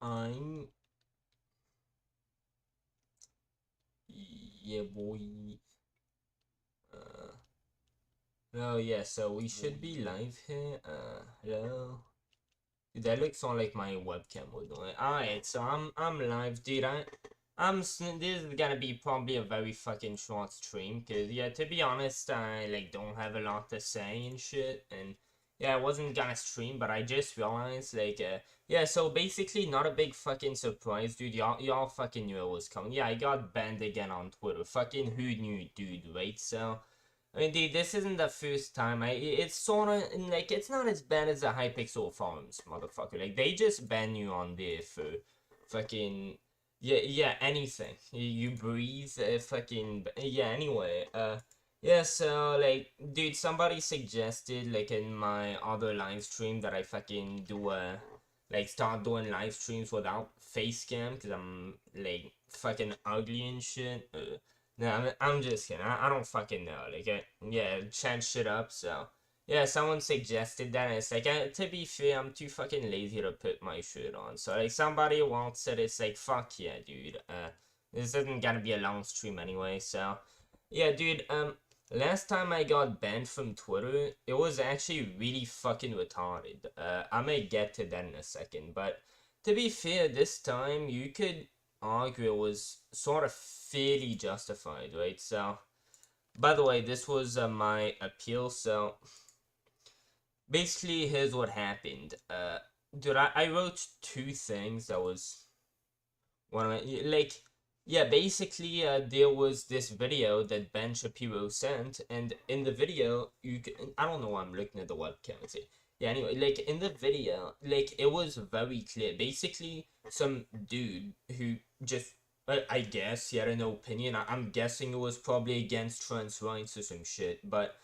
I'm yeah boy. Uh, oh yeah, so we should be live here. Hello. Dude, that looks on like my webcam would do it. Alright, so I'm live, dude. This is gonna be probably a very fucking short stream, cause yeah, to be honest, I like don't have a lot to say and shit, and yeah, I wasn't gonna stream, but I just realized like yeah, so basically not a big fucking surprise, dude. Y'all fucking knew it was coming. Yeah, I got banned again on Twitter. Fucking who knew, dude, right? So. I mean, dude, this isn't the first time. It's sort of like it's not as bad as the Hypixel forums, motherfucker. Like they just ban you on there for fucking yeah anything. You breathe, fucking yeah. Anyway, yeah. So like, dude, somebody suggested like in my other live stream that I fucking do like start doing live streams without face cam because I'm like fucking ugly and shit. No, I'm just kidding. I don't fucking know. Like, yeah, change shit up. So, yeah, someone suggested that, and it's like, to be fair, I'm too fucking lazy to put my shirt on. So, like, somebody once said, it's like, fuck yeah, dude. This isn't gonna be a long stream anyway. So, yeah, dude. Last time I got banned from Twitter, it was actually really fucking retarded. I may get to that in a second, but to be fair, this time you could argue it was sort of fairly justified, right? So, by the way, this was my appeal. So, basically, here's what happened. Dude, I wrote two things that was one of my, like, yeah, basically, there was this video that Ben Shapiro sent, and in the video, I don't know why I'm looking at the webcam. See. Yeah, anyway, like, in the video, like, it was very clear. Basically, some dude who just, I guess, he had an opinion. I'm guessing it was probably against trans rights or some shit, but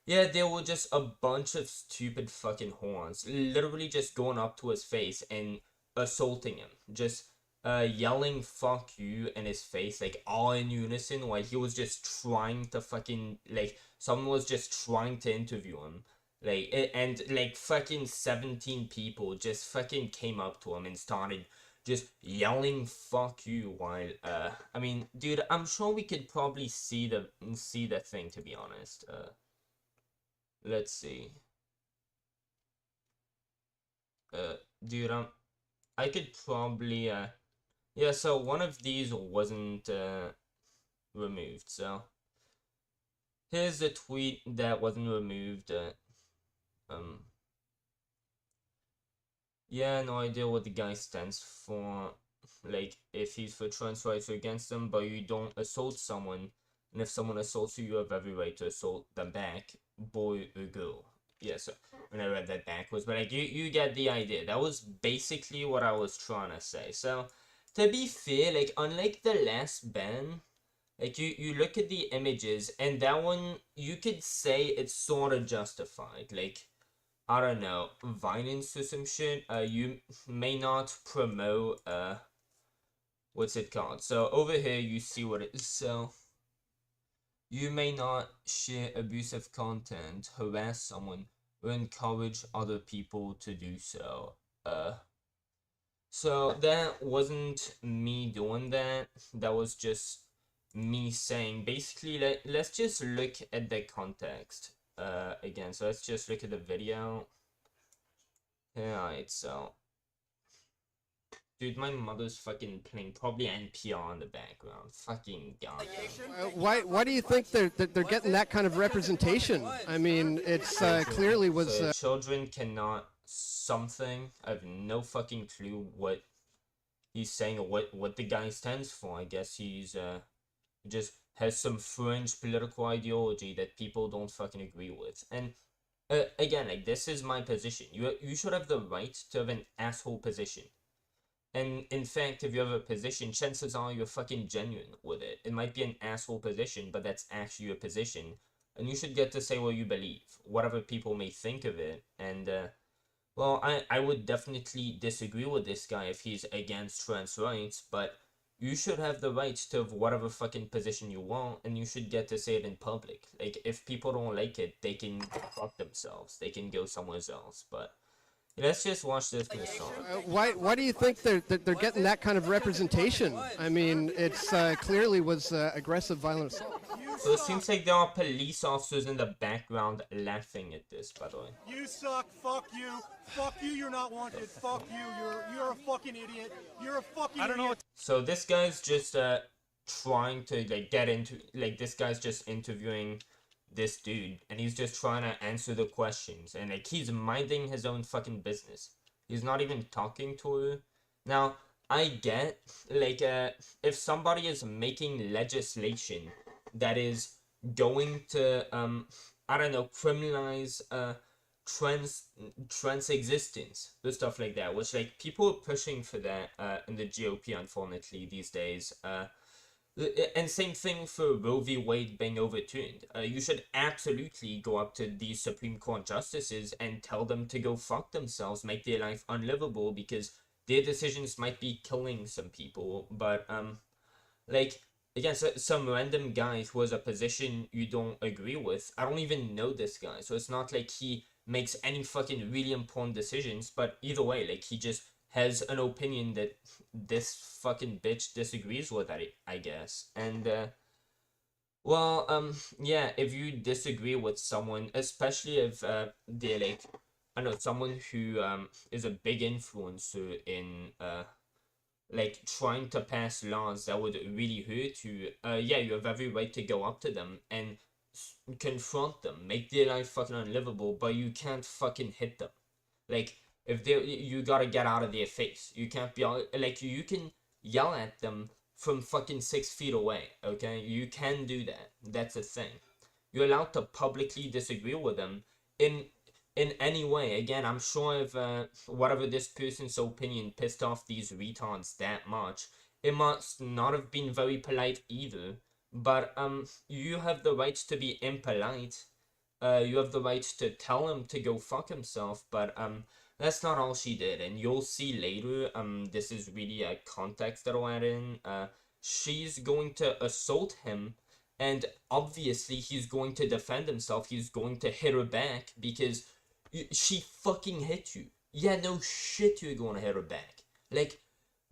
yeah, there were just a bunch of stupid fucking horns, literally just going up to his face and assaulting him, just yelling "fuck you" in his face, like all in unison, while he was just trying to fucking like someone was just trying to interview him, like and like fucking 17 people just fucking came up to him and started just yelling "fuck you" while I mean, dude, I'm sure we could probably see the thing, to be honest. Let's see. Uh, dude, I could probably, yeah, so one of these wasn't, removed, so here's the tweet that wasn't removed, um, yeah, no idea what the guy stands for, like, if he's for trans rights or against them, but you don't assault someone, and if someone assaults you, you have every right to assault them back, boy or girl. Yeah, so when I read that backwards, but like you get the idea. That was basically what I was trying to say. So to be fair, like unlike the last ban, like you look at the images and that one you could say it's sort of justified. Like I don't know, violence or some shit. You may not promote what's it called? So over here you see what it is. So you may not share abusive content, harass someone, or encourage other people to do so. So that wasn't me doing that. That was just me saying basically let's just look at the context again. So let's just look at the video. Alright, so dude, my mother's fucking playing probably NPR in the background. Fucking god. Why do you think they're getting that kind of representation? I mean, it's clearly was. So children cannot something. I have no fucking clue what he's saying or what the guy stands for. I guess he's just has some fringe political ideology that people don't fucking agree with. And again, like this is my position. You should have the right to have an asshole position. And in fact, if you have a position, chances are you're fucking genuine with it. It might be an asshole position, but that's actually your position. And you should get to say what you believe, whatever people may think of it. And, well, I would definitely disagree with this guy if he's against trans rights, but you should have the right to have whatever fucking position you want, and you should get to say it in public. Like, if people don't like it, they can fuck themselves. They can go somewhere else, but Let's just watch this song. Why do you think they're getting that kind of representation? I mean, it's clearly was aggressive, violent assault. So it seems like there are police officers in the background laughing at this, by the way. You suck. Fuck you. Fuck you. You're not wanted. Fuck you. You're a fucking idiot. You're a fucking. I don't know what. So this guy's just trying to like get into like this guy's just interviewing this dude, and he's just trying to answer the questions, and like he's minding his own fucking business. He's not even talking to her. Now I get like if somebody is making legislation that is going to I don't know, criminalize trans existence or stuff like that, which like people are pushing for that in the GOP unfortunately these days. And same thing for Roe v. Wade being overturned. You should absolutely go up to these Supreme Court justices and tell them to go fuck themselves, make their life unlivable, because their decisions might be killing some people. But like again, some random guy who has a position you don't agree with. I don't even know this guy, so it's not like he makes any fucking really important decisions. But either way, like he just has an opinion that this fucking bitch disagrees with, I guess. And well, yeah, if you disagree with someone, especially if they're like, I don't know, someone who is a big influencer in like trying to pass laws that would really hurt you, yeah, you have every right to go up to them and confront them, make their life fucking unlivable, but you can't fucking hit them. Like, if they, you gotta get out of their face. You can't be like, you can yell at them from fucking 6 feet away, okay? You can do that. That's a thing. You're allowed to publicly disagree with them in any way. Again, I'm sure if whatever this person's opinion pissed off these retards that much, it must not have been very polite either. But you have the right to be impolite. You have the right to tell him to go fuck himself, but that's not all she did, and you'll see later, this is really a context that I'll add in. She's going to assault him, and obviously he's going to defend himself. He's going to hit her back because she fucking hit you. Yeah, no shit, you're gonna hit her back. Like,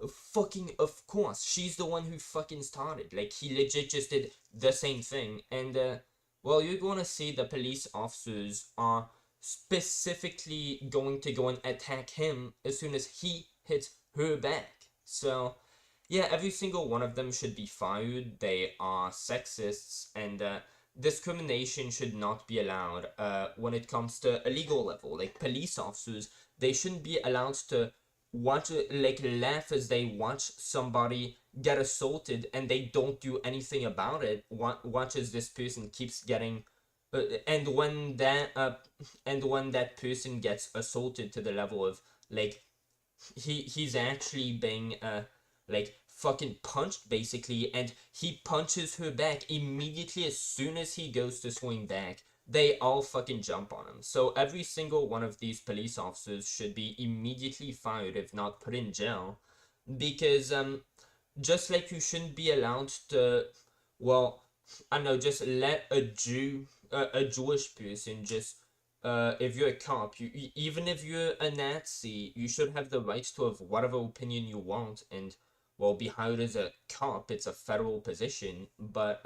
fucking of course. She's the one who fucking started. Like, he legit just did the same thing, and well, you're gonna see the police officers are specifically going to go and attack him as soon as he hits her back. So yeah, every single one of them should be fired. They are sexists, and discrimination should not be allowed when it comes to a legal level. Like, police officers, they shouldn't be allowed to watch, like, laugh as they watch somebody get assaulted and they don't do anything about it. Watch as this person keeps getting and when that person gets assaulted to the level of like he's actually being like fucking punched basically, and he punches her back immediately as soon as he goes to swing back, they all fucking jump on him. So every single one of these police officers should be immediately fired, if not put in jail, because just like you shouldn't be allowed to, well, I don't know, just let a Jewish person just, if you're a cop, even if you're a Nazi, you should have the right to have whatever opinion you want and, well, be hired as a cop. It's a federal position, but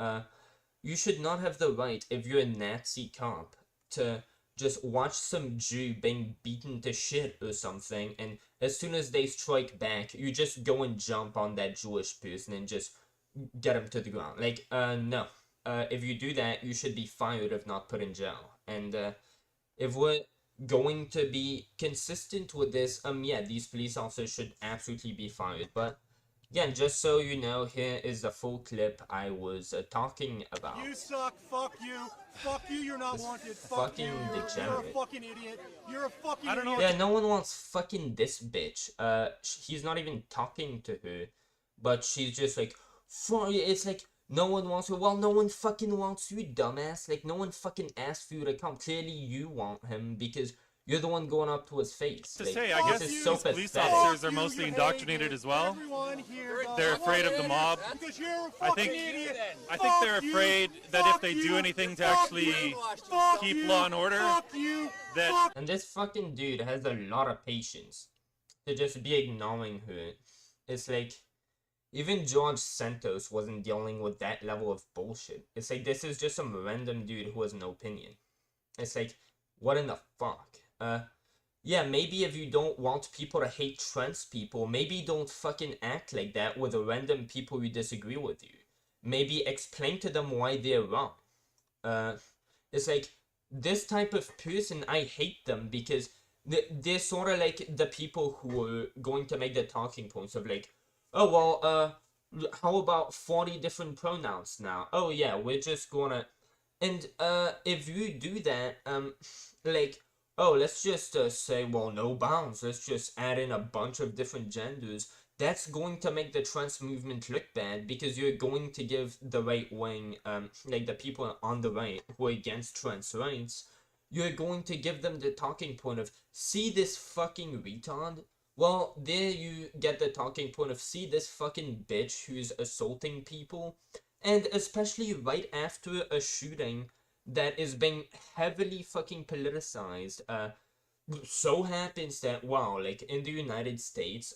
you should not have the right, if you're a Nazi cop, to just watch some Jew being beaten to shit or something, and as soon as they strike back, you just go and jump on that Jewish person and just get him to the ground. Like, no. If you do that, you should be fired, if not put in jail. And if we're going to be consistent with this, yeah, these police officers should absolutely be fired. But again, just so you know, here is the full clip I was talking about. You suck. Fuck you. Fuck you. You're not This wanted. Fuck fucking you. You're a degenerate. fucking idiot. You're a fucking. I don't know. Yeah, no one wants fucking this bitch. He's not even talking to her, but she's just like, it's like, no one wants her. Well, no one fucking wants you, dumbass. Like, no one fucking asked for you to come. Clearly, you want him because You're the one going up to his face. To Like, say, I this guess is so these police pathetic. officers are mostly indoctrinated as well. They're afraid of the mob. Because you're a I fucking think idiot. I think they're afraid that if they do anything to actually keep law and order, that And this fucking dude has a lot of patience to just be ignoring her. It's like, even George Santos wasn't dealing with that level of bullshit. It's like, this is just some random dude who has no opinion. It's like, what in the fuck? Yeah, maybe if you don't want people to hate trans people, maybe don't fucking act like that with random people who disagree with you. Maybe explain to them why they're wrong. It's like, this type of person, I hate them because they're sort of like the people who are going to make the talking points of like, oh, well, how about 40 different pronouns now? Oh, yeah, we're just gonna... And, if you do that, like, oh, let's just say, well, no bounds, let's just add in a bunch of different genders, that's going to make the trans movement look bad because you're going to give the right wing, like the people on the right who are against trans rights, you're going to give them the talking point of, see this fucking retard? Well, there you get the talking point of, see this fucking bitch who's assaulting people? And especially right after a shooting that is being heavily fucking politicized, so happens that, wow, like, in the United States,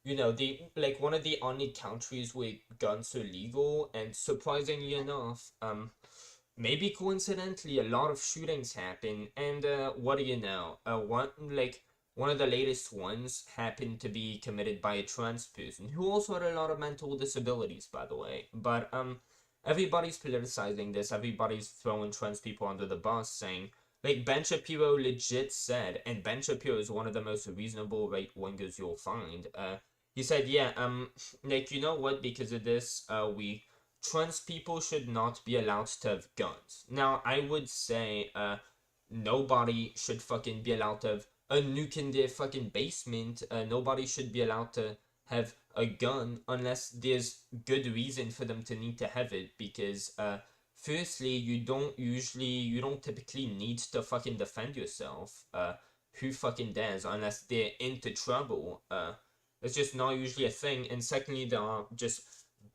you know, like, one of the only countries where guns are legal, and surprisingly enough, maybe coincidentally, a lot of shootings happen, and, what do you know, one of the latest ones happened to be committed by a trans person, who also had a lot of mental disabilities, by the way, but, everybody's politicizing this, everybody's throwing trans people under the bus, saying, like, Ben Shapiro legit said, and Ben Shapiro is one of the most reasonable right-wingers you'll find, he said, yeah, like, you know what, because of this, trans people should not be allowed to have guns. Now, I would say, nobody should fucking be allowed to have a nuke in their fucking basement. Nobody should be allowed to have a gun unless there's good reason for them to need to have it, because, firstly, you don't typically need to fucking defend yourself. Who fucking does, unless they're into trouble? It's just not usually a thing, and secondly, there are just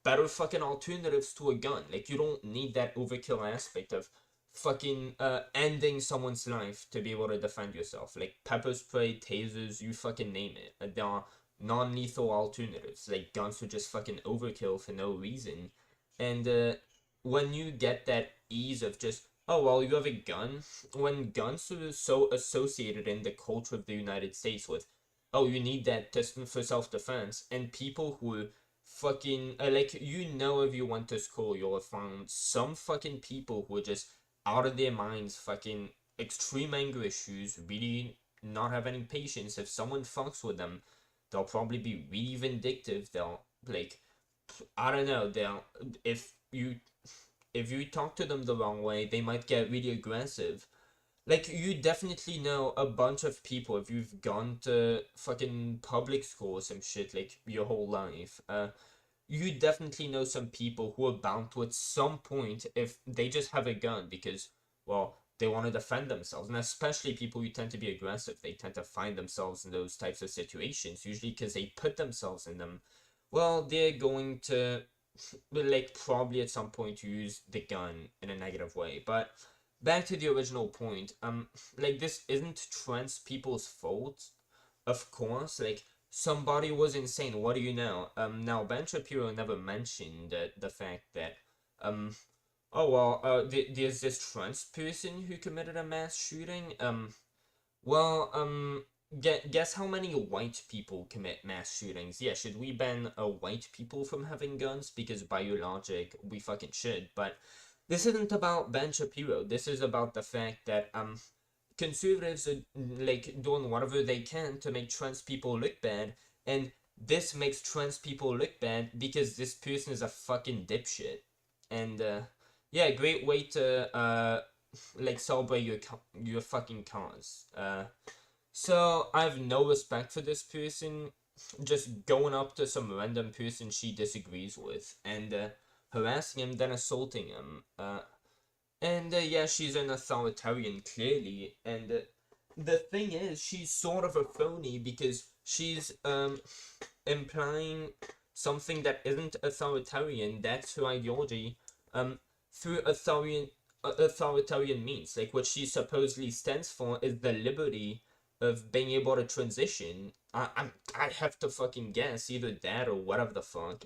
better fucking alternatives to a gun. Like, you don't need that overkill aspect of fucking ending someone's life to be able to defend yourself. Like, pepper spray, tasers, you fucking name it. There are non-lethal alternatives. Like, guns are just fucking overkill for no reason. And when you get that ease of just, oh, well, you have a gun, when guns are so associated in the culture of the United States with, oh, you need that for self-defense, and people who fucking, like, you know, if you went to school, you'll have found some fucking people who are just out of their minds, fucking extreme anger issues, really not have any patience. If someone fucks with them, they'll probably be really vindictive. They'll, like, I don't know, if you talk to them the wrong way, they might get really aggressive. Like, you definitely know a bunch of people, if you've gone to fucking public school or some shit, like, your whole life, you definitely know some people who are bound to at some point, if they just have a gun because, well, they want to defend themselves. And especially people who tend to be aggressive, they tend to find themselves in those types of situations, usually because they put themselves in them. Well, they're going to, like, probably at some point use the gun in a negative way. But back to the original point, like, this isn't trans people's fault, of course. Like, somebody was insane, what do you know? Now, Ben Shapiro never mentioned the fact that, oh, well, there's this trans person who committed a mass shooting. Well, guess how many white people commit mass shootings? Yeah, should we ban white people from having guns? Because by your logic, we fucking should. But this isn't about Ben Shapiro. This is about the fact that, conservatives are, like, doing whatever they can to make trans people look bad, and this makes trans people look bad because this person is a fucking dipshit. And, yeah, great way to, like, celebrate your fucking cause. So, I have no respect for this person, just going up to some random person she disagrees with, and, harassing him, then assaulting him, and yeah, she's an authoritarian, clearly, and the thing is, she's sort of a phony because she's implying something that isn't authoritarian. That's her ideology. Through authoritarian means, like what she supposedly stands for is the liberty of being able to transition. I have to fucking guess either that or whatever the fuck.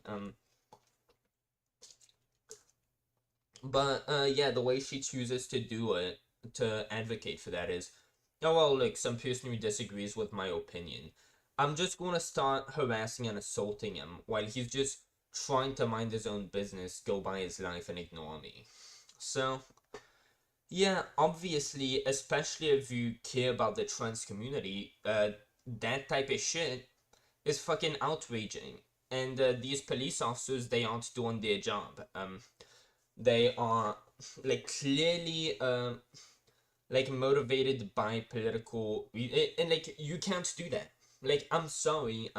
But yeah, the way she chooses to do it, to advocate for that is, oh well, look, some person who disagrees with my opinion, I'm just gonna start harassing and assaulting him while he's just trying to mind his own business, go by his life, and ignore me. So, yeah, obviously, especially if you care about the trans community, that type of shit is fucking outraging. And these police officers, they aren't doing their job. They are like clearly like motivated by political and like you can't do that. Like, I'm sorry,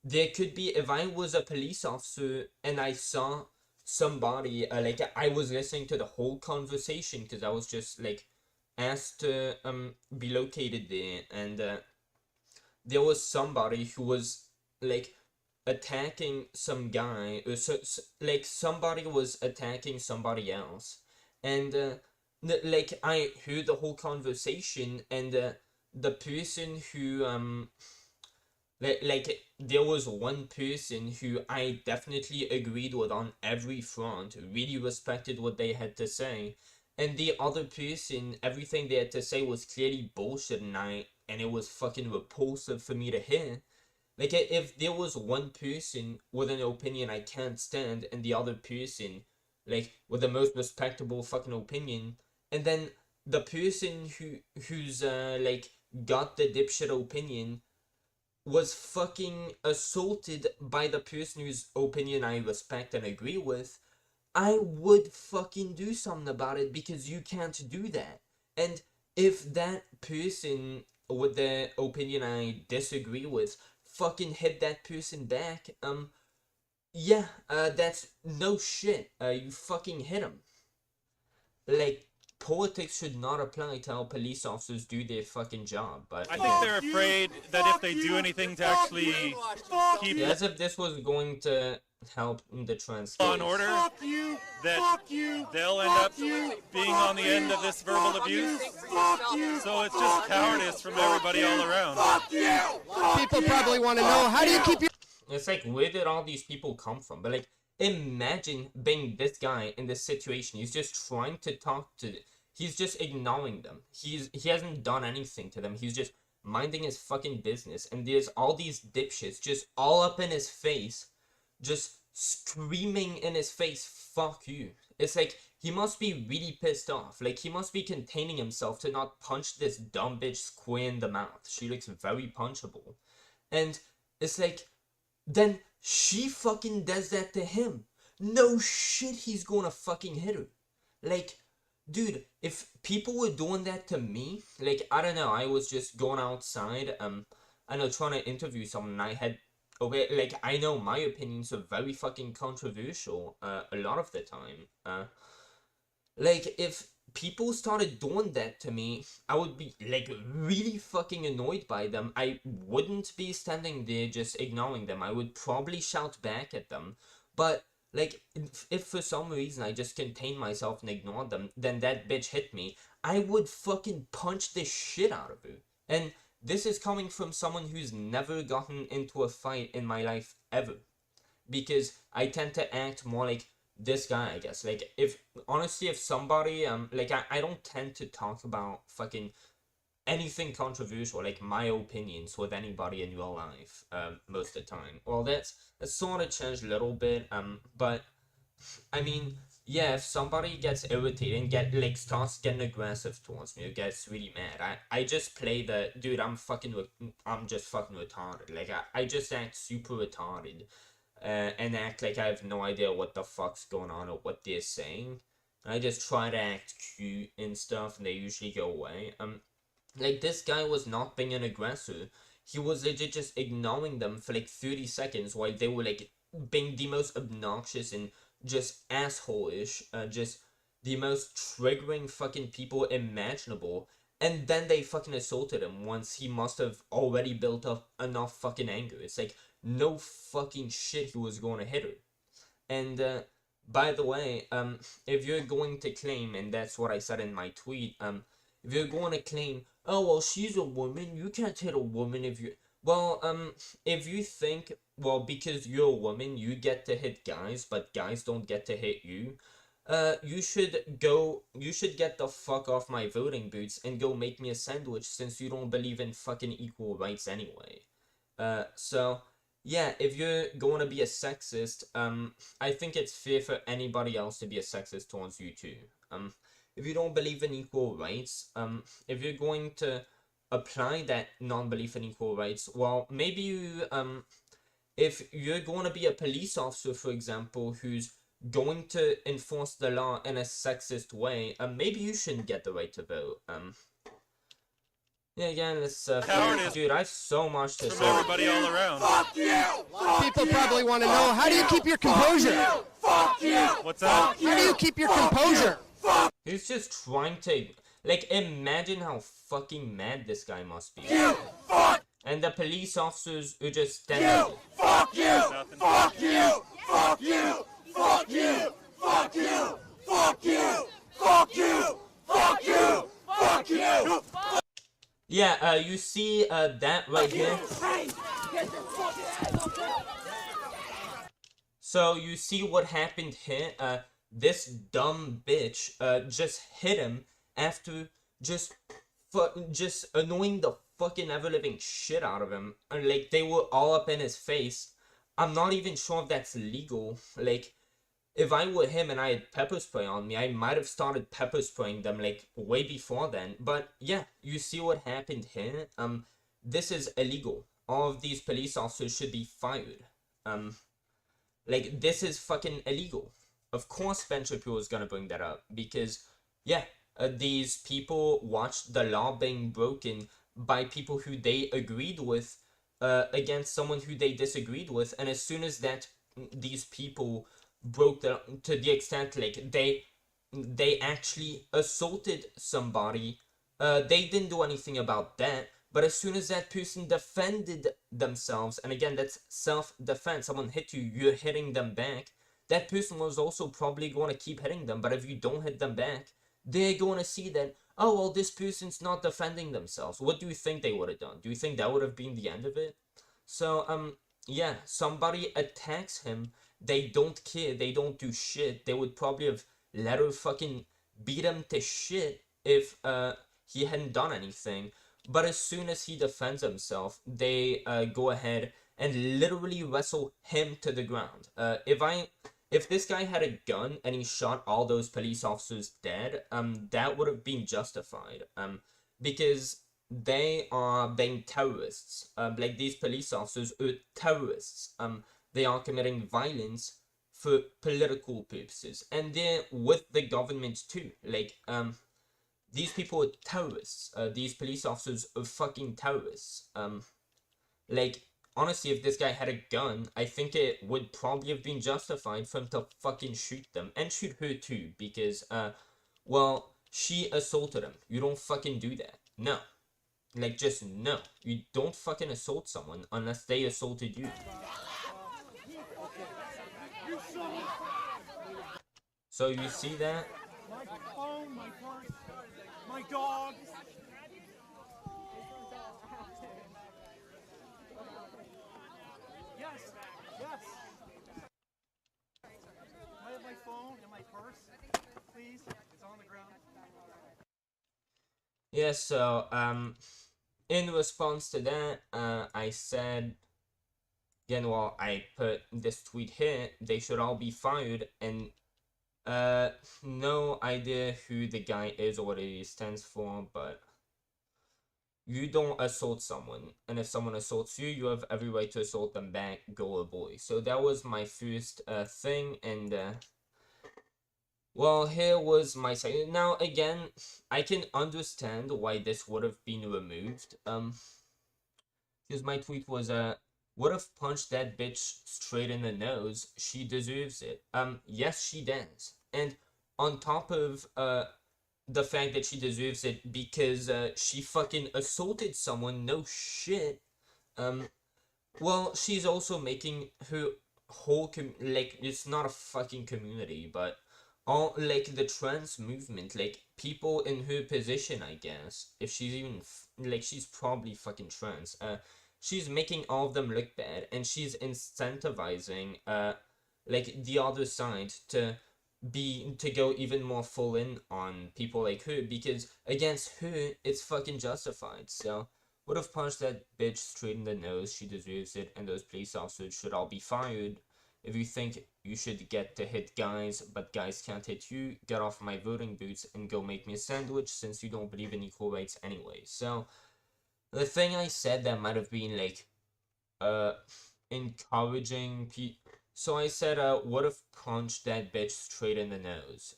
there could be, if I was a police officer and I saw somebody like I was listening to the whole conversation because I was just like asked to be located there, and there was somebody who was like attacking some guy, or like somebody was attacking somebody else, and like I heard the whole conversation, and the person who like there was one person who I definitely agreed with on every front, really respected what they had to say, and the other person, everything they had to say was clearly bullshit, and it was fucking repulsive for me to hear. Like, if there was one person with an opinion I can't stand, and the other person, like, with the most respectable fucking opinion, and then the person who's like got the dipshit opinion was fucking assaulted by the person whose opinion I respect and agree with, I would fucking do something about it, because you can't do that. And if that person with the opinion I disagree with fucking hit that person back, yeah, that's no shit. You fucking hit him. Like, politics should not apply to how police officers do their fucking job, but I think they're afraid that if they do anything to actually keep yeah, as if this was going to help in the trans law and case. order, that they'll end up being on the end of this verbal abuse. So it's just cowardice from everybody all around. People probably want to know, how do you keep your... It's like, where did all these people come from? But like, imagine being this guy in this situation. He's just trying to talk to... He's just ignoring them. He hasn't done anything to them. He's just minding his fucking business. And there's all these dipshits just all up in his face, just screaming in his face, fuck you. It's like, he must be really pissed off. Like, he must be containing himself to not punch this dumb bitch square in the mouth. She looks very punchable. And it's like, then she fucking does that to him. No shit, he's gonna fucking hit her. Like, dude, if people were doing that to me, like, I don't know, I was just going outside, I know, trying to interview someone, and I had, okay, like, I know my opinions are very fucking controversial, a lot of the time, like, if people started doing that to me, I would be, like, really fucking annoyed by them. I wouldn't be standing there just ignoring them. I would probably shout back at them, but like, if for some reason I just contained myself and ignored them, then that bitch hit me, I would fucking punch the shit out of her. And this is coming from someone who's never gotten into a fight in my life ever. Because I tend to act more like this guy, I guess. Like, if, honestly, if somebody, like, I don't tend to talk about fucking anything controversial, like my opinions, with anybody in real life, most of the time. Well, that's sort of changed a little bit, but, I mean, yeah, if somebody gets irritated and like, starts getting aggressive towards me, or gets really mad, I just play the, dude, I'm just fucking retarded. Like, I just act super retarded, and act like I have no idea what the fuck's going on or what they're saying. I just try to act cute and stuff, and they usually go away. Like, this guy was not being an aggressor. He was legit just ignoring them for like 30 seconds while they were like being the most obnoxious and just asshole-ish, just the most triggering fucking people imaginable. and then they fucking assaulted him once he must have already built up enough fucking anger. It's like, no fucking shit he was going to hit her. And by the way, if you're going to claim, and that's what I said in my tweet, if you're going to claim, oh well, she's a woman, you can't hit a woman if you, well, if you think, well, because you're a woman, you get to hit guys, but guys don't get to hit you, you should get the fuck off my voting boots and go make me a sandwich, since you don't believe in fucking equal rights anyway. So yeah, if you're going to be a sexist, I think it's fair for anybody else to be a sexist towards you too. If you don't believe in equal rights, if you're going to apply that non-belief in equal rights, well, maybe you, if you're going to be a police officer, for example, who's going to enforce the law in a sexist way, maybe you shouldn't get the right to vote. Yeah, again, it's dude, I have so much to From say. everybody all around. Fuck you! People probably want to know, how do you keep your composure? Fuck you! What's that? How do you keep your composure? He's just trying to, like, imagine how fucking mad this guy must be. Fuck And the police officers who just stand there. Fuck you! Nothing. Fuck you! Fuck you! Fuck you! Fuck you! Fuck you! Fuck you! Fuck you! Fuck you! Yeah, you see that right here? So you see what happened here? This dumb bitch just hit him after just annoying the fucking ever-living shit out of him. And, like, they were all up in his face. I'm not even sure if that's legal. Like, if I were him and I had pepper spray on me, I might have started pepper spraying them, like, way before then. But yeah, you see what happened here? This is illegal. All of these police officers should be fired. Like, this is fucking illegal. Of course Ben Shapiro is gonna bring that up, because, yeah, these people watched the law being broken by people who they agreed with, against someone who they disagreed with, and as soon as that, these people broke to the extent, like, they actually assaulted somebody, they didn't do anything about that, but as soon as that person defended themselves, and again, that's self-defense, someone hit you, you're hitting them back, that person was also probably going to keep hitting them, but if you don't hit them back, they're going to see that, oh, well, this person's not defending themselves. What do you think they would have done? Do you think that would have been the end of it? So, yeah, somebody attacks him, they don't care, they don't do shit, they would probably have let her fucking beat him to shit if, he hadn't done anything. But as soon as he defends himself, they, go ahead and literally wrestle him to the ground. If this guy had a gun and he shot all those police officers dead, that would have been justified. Because they are being terrorists. Like, these police officers are terrorists. They are committing violence for political purposes. And they're with the government too. Like, these people are terrorists. These police officers are fucking terrorists. Like, honestly, if this guy had a gun, I think it would probably have been justified for him to fucking shoot them. And shoot her too, because, well, she assaulted him. You don't fucking do that. No. Like, just no. You don't fucking assault someone unless they assaulted you. So you see that? My phone, my purse, my dog. Yes, yes. I have my phone and my purse. Please, it's on the ground. Yeah, so, in response to that, I said, again, well, I put this tweet here, they should all be fired, and, no idea who the guy is or what he stands for, but you don't assault someone, and if someone assaults you, you have every right to assault them back, girl or boy. So that was my first, thing, and, well, here was my second. Now, again, I can understand why this would have been removed, because my tweet was, would have punched that bitch straight in the nose, she deserves it. Yes, she does. And on top of, the fact that she deserves it because she fucking assaulted someone. No shit. Well, she's also making her whole like, it's not a fucking community, but all like the trans movement, like people in her position, I guess, if she's even like, she's probably fucking trans. She's making all of them look bad, and she's incentivizing like the other side to go even more full in on people like her, because against her it's fucking justified. So would have punched that bitch straight in the nose. She deserves it, and those police officers should all be fired. If you think you should get to hit guys, but guys can't hit you, get off my voting boots and go make me a sandwich, since you don't believe in equal rights anyway. So the thing I said that might have been like encouraging so I said would have punched that bitch straight in the nose.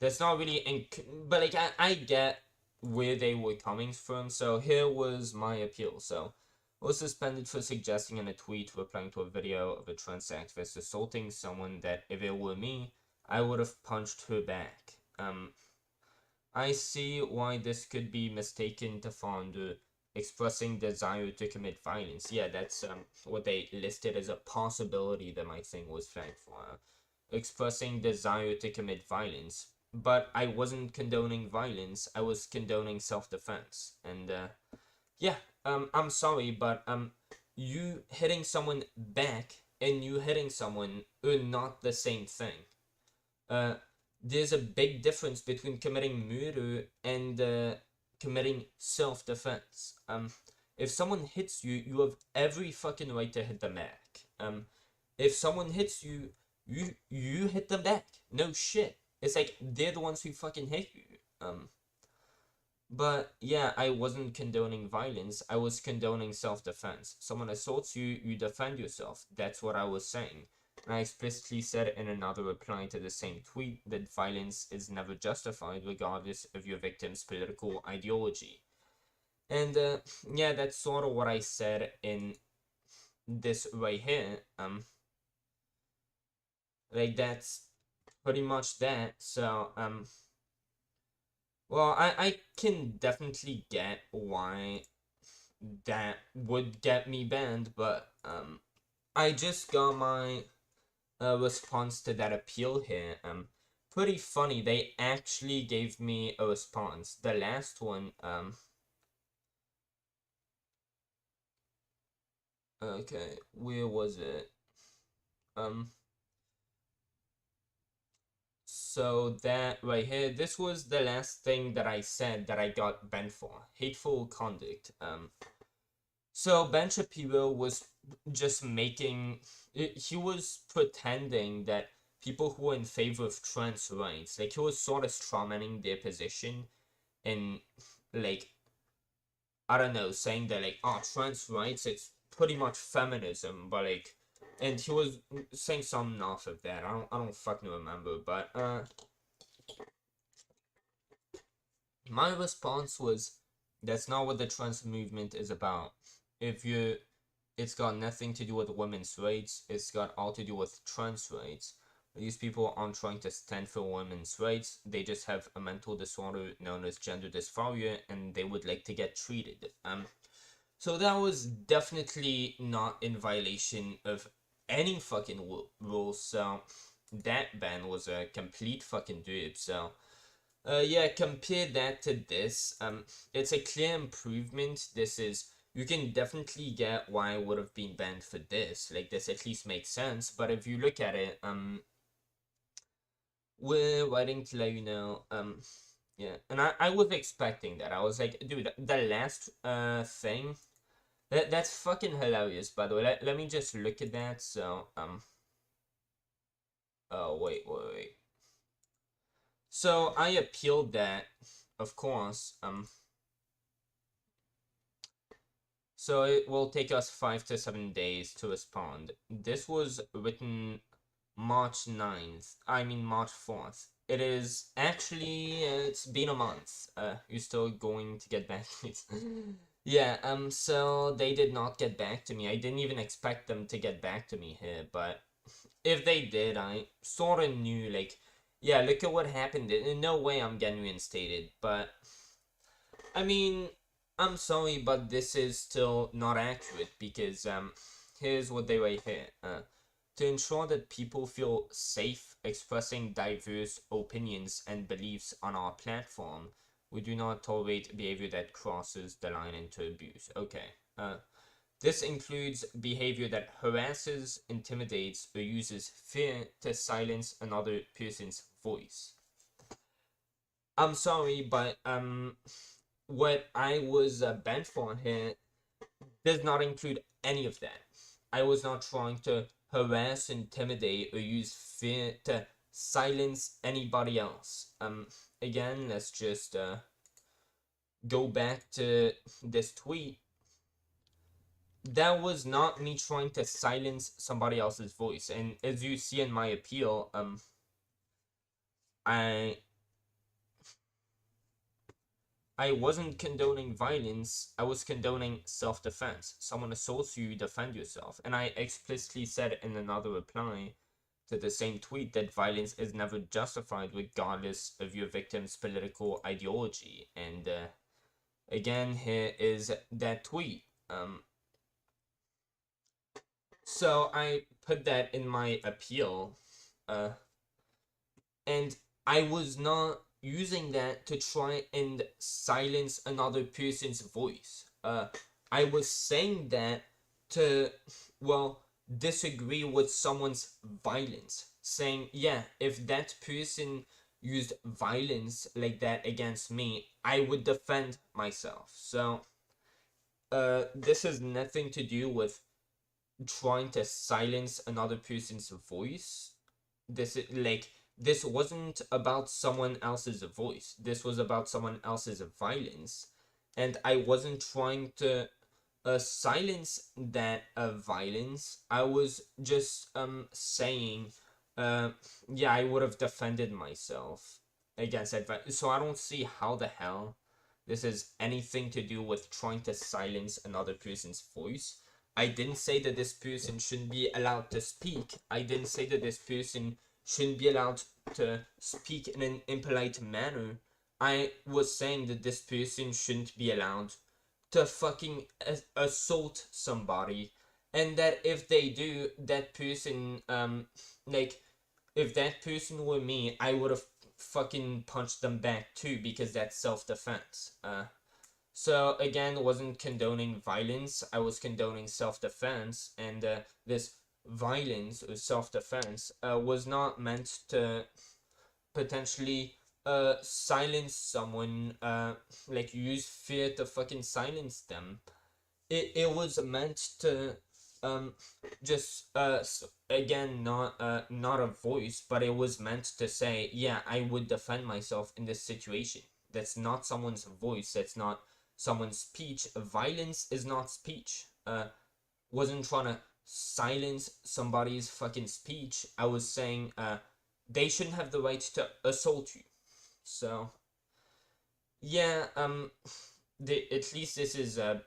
That's not really but like, I get where they were coming from. So here was my appeal. So was suspended for suggesting in a tweet replying to a video of a trans activist assaulting someone that if it were me, I would have punched her back. I see why this could be mistaken to fall under expressing desire to commit violence. Yeah, that's what they listed as a possibility that my thing was flagged for. Expressing desire to commit violence. But I wasn't condoning violence, I was condoning self-defense. And yeah, I'm sorry, but you hitting someone back and you hitting someone are not the same thing. There's a big difference between committing murder and committing self-defense. If someone hits you, you have every fucking right to hit them back. If someone hits you, you hit them back. No shit. It's like they're the ones who fucking hit you. But yeah, I wasn't condoning violence. I was condoning self-defense. Someone assaults you, you defend yourself. That's what I was saying. And I explicitly said in another reply to the same tweet that violence is never justified regardless of your victim's political ideology. And yeah, that's sort of what I said in this right here. Like, that's pretty much that. So well, I can definitely get why that would get me banned, but I just got my response to that appeal here. Pretty funny, they actually gave me a response. The last one, okay, where was it? So that right here, this was the last thing that I said that I got banned for. Hateful conduct. So Ben Shapiro was just making, he was pretending that people who were in favor of trans rights, like, he was sort of strawmanning their position and, like, I don't know, saying that, like, oh, trans rights, it's pretty much feminism, but, like, and he was saying something off of that. I don't fucking remember, but my response was, that's not what the trans movement is about. It's got nothing to do with women's rights, it's got all to do with trans rights. These people aren't trying to stand for women's rights, they just have a mental disorder known as gender dysphoria, and they would like to get treated. So that was definitely not in violation of any fucking rules, so that ban was a complete fucking dupe. So yeah, compare that to this. It's a clear improvement. This is, you can definitely get why I would have been banned for this. Like, this at least makes sense. But if you look at it, we're writing to let you know, yeah, and I was expecting that. I was like, dude, the last thing, that's fucking hilarious, by the way. Let me just look at that. So oh, wait. So I appealed that, of course. So it will take us 5 to 7 days to respond. This was written March 9th. I mean March 4th. It is actually, it's been a month. You're still going to get back to me. Yeah, so they did not get back to me. I didn't even expect them to get back to me here, but if they did, I sort of knew, like, yeah, look at what happened. In no way I'm getting reinstated, but I mean, I'm sorry, but this is still not accurate because here's what they write here. To ensure that people feel safe expressing diverse opinions and beliefs on our platform, we do not tolerate behavior that crosses the line into abuse. Okay. This includes behavior that harasses, intimidates, or uses fear to silence another person's voice. I'm sorry, but what I was banned for here does not include any of that. I was not trying to harass, intimidate, or use fear to silence anybody else. Again, let's just go back to this tweet. That was not me trying to silence somebody else's voice, and as you see in my appeal, I wasn't condoning violence, I was condoning self-defense. Someone assaults you, defend yourself. And I explicitly said in another reply to the same tweet that violence is never justified regardless of your victim's political ideology. And again, here is that tweet. So I put that in my appeal, and I was not using that to try and silence another person's voice. I was saying that to, well, disagree with someone's violence. Saying, yeah, if that person used violence like that against me, I would defend myself. So, this has nothing to do with trying to silence another person's voice. This wasn't about someone else's voice. This was about someone else's violence, and I wasn't trying to silence that violence. I was just saying, yeah, I would have defended myself against that violence. So I don't see how the hell this has anything to do with trying to silence another person's voice. I didn't say that this person shouldn't be allowed to speak. I didn't say that this person shouldn't be allowed to speak in an impolite manner. I was saying that this person shouldn't be allowed to fucking assault somebody. And that if they do, that person, if that person were me, I would have fucking punched them back too, because that's self-defense. So again, wasn't condoning violence, I was condoning self-defense, and this violence or self-defense was not meant to potentially silence someone, use fear to fucking silence them. It was meant to just again, not a voice, but it was meant to say, yeah, I would defend myself in this situation. That's not someone's voice, that's not someone's speech. Violence is not speech. Wasn't trying to silence somebody's fucking speech. I was saying they shouldn't have the right to assault you. So yeah, at least this is an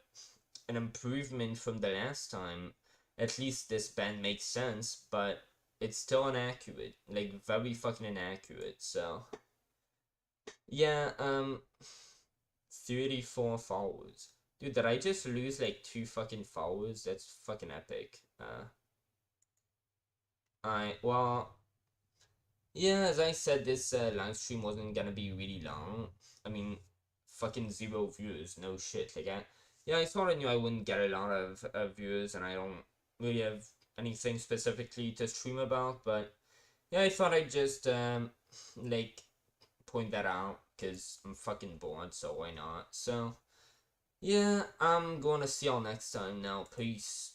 improvement from the last time. At least this ban makes sense, but it's still inaccurate, like very fucking inaccurate. So yeah, 34 followers. Dude, did I just lose like 2 fucking followers? That's fucking epic. Well, yeah, as I said, this live stream wasn't gonna be really long. I mean, fucking 0 viewers, no shit. I sort of knew I wouldn't get a lot of viewers, and I don't really have anything specifically to stream about, but yeah, I thought I'd just, point that out, because I'm fucking bored, so why not? So, yeah, I'm gonna see y'all next time now. Peace.